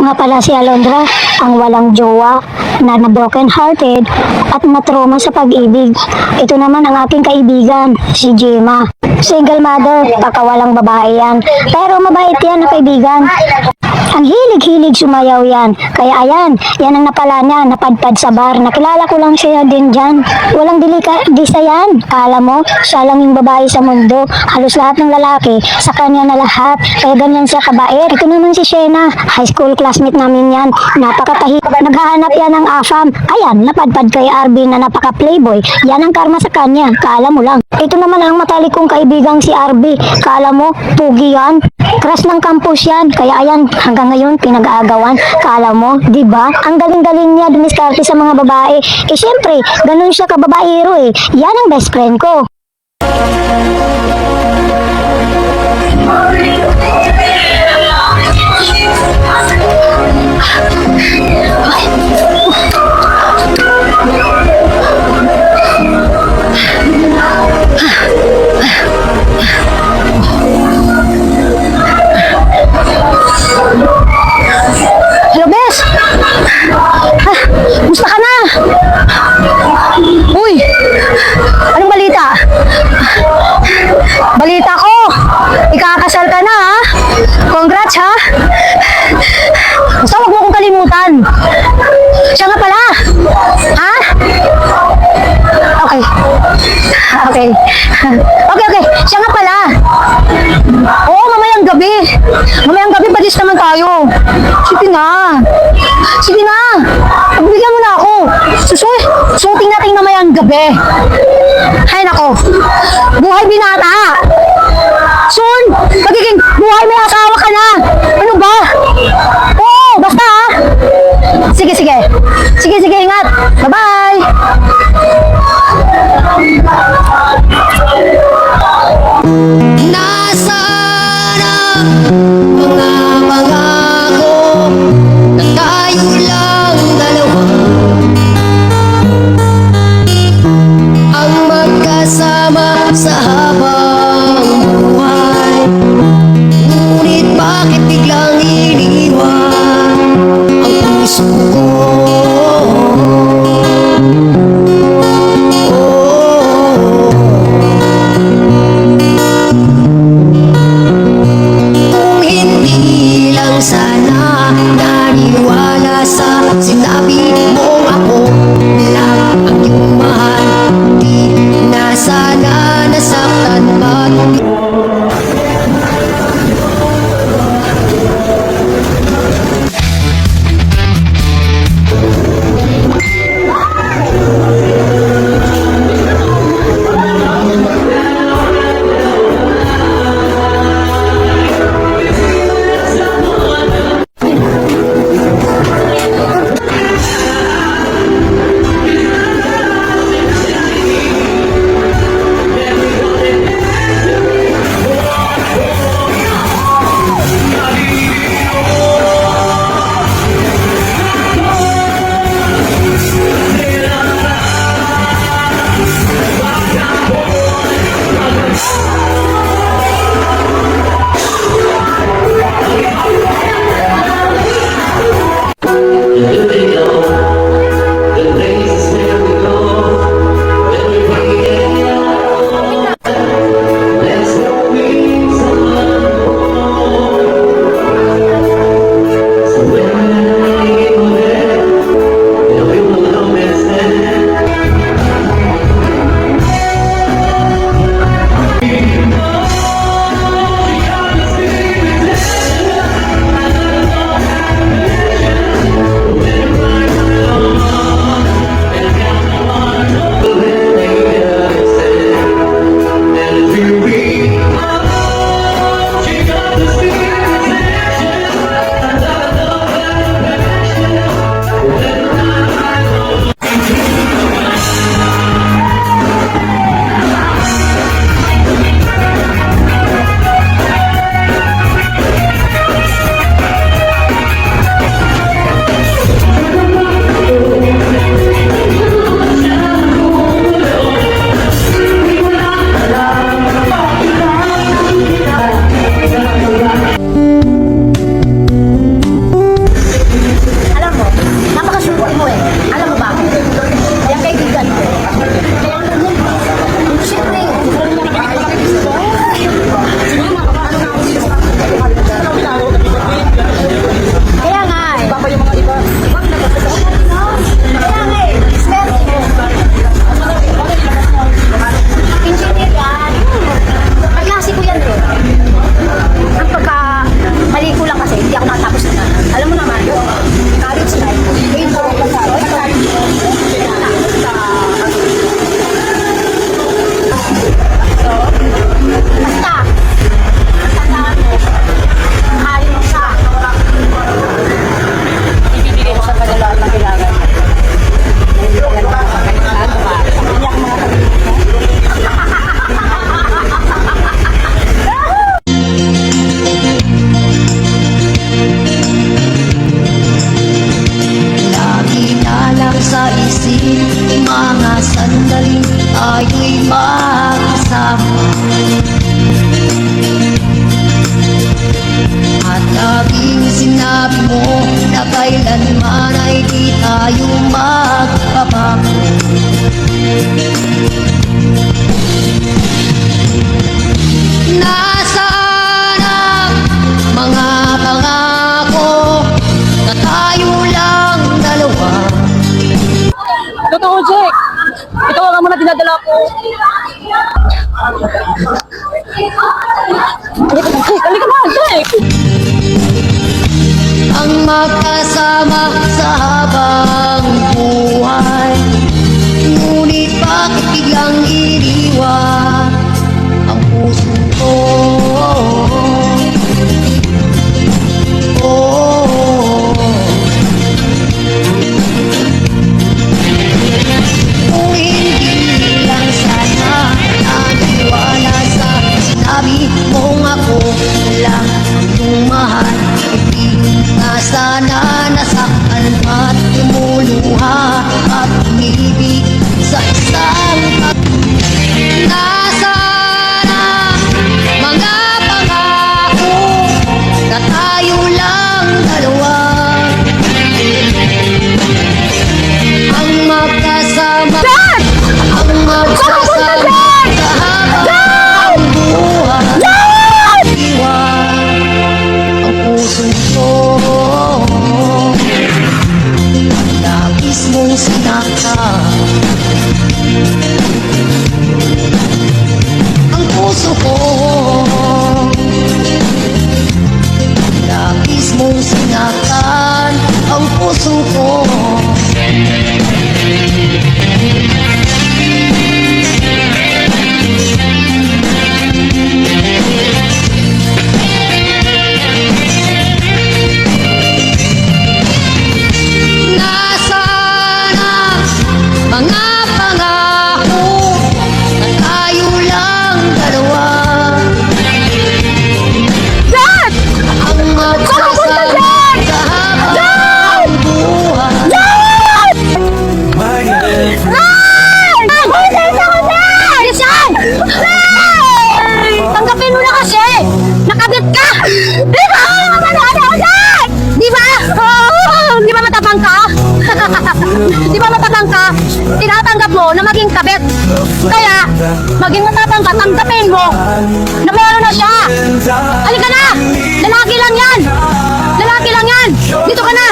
nga pala si Alondra, ang walang jowa, na broken hearted at na-trauma sa pag-ibig. Ito naman ang aking kaibigan, si Gemma. Single mother, pakawalang babae yan. Pero mabait yan na kaibigan. Ang hilig-hilig sumayaw yan. Kaya ayan, yan ang napala niya, napadpad sa bar. Nakilala ko lang siya din dyan. Walang disa yan. Kala mo, siya lang yung babae sa mundo. Halos lahat ng lalaki, sa kanya na lahat. Kaya ganyan siya kabait. Ito naman si Shena, high school classmate namin yan. Napakatahi. Naghahanap yan ng afam. Ayan, napadpad kay Arby na napaka-playboy. Yan ang karma sa kanya. Kala mo lang. Ito naman ang matalikong kaibigang si Arby. Kala mo, pugi yan. Crush ng campus yan. Kaya ayan, hanggang ngayon pinag-aagawan. Kala mo, di ba? Ang galing-galing niya dumiskarte sa mga babae. Eh syempre, ganun siya kababaero eh. Yan ang best friend ko. Hello, Bes! Musta ka na? Uy! Anong balita? Balita ko! Ikakasal ka na, ha? Congrats, ha? Basta huwag mo akong kalimutan. Siya nga pala! Ha? Okay. Okay. Okay. Siya nga pala. Oo, mamayang gabi. Mamayang gabi, badis naman tayo. Sige na. Sige na. Pagbigyan mo na ako. Susuting natin mamayang gabi. Hay nako. Buhay binata. Soon, magiging buhay may asawa ka na. Ano ba? Oo, basta ha. Sige. Sige, ingat. Bye-bye. Nasaan ang mga pangako na tayo lang dalawa ang magkasama sa habang buhay? Ngunit bakit biglang iniwan? mo na kailanman ay di tayo magbabago. Nasaan ang mga pangako na tayo lang dalawa? Totoo, Jack. Itawagan mo na dinadala ko. Halika na, Jack. Ang magkasama sa habang buhay, ngunit bakit biglang iniwan ang puso ko? Kung hindi lang sana naniwala sa sinabi mong ako lang ang tumahal, hindi na sana nasaktan at lumuluha at umibig sa isang nasaan ang mga pangako na tayo lang dalawa? Ang magkasama, ang magkasama sa habang buhay, iwan ang puso ko. Labis mong sinaktan ang puso ko. Labis mong sinaktan ang puso ko. Nasaan ang mga pangako na tayo lang dalawa? Ang magkasama sa habang buhay, Tanggapin mo na kasi! Nakabit ka! Di ba? Di ba? Di ba matapang ka? Di ba matapang ka? Tinatanggap mo na maging kabit. Kaya, maging matapang ka, tanggapin mo na meron na siya. Halika na! Lalaki lang yan! Lalaki lang yan! Dito ka na!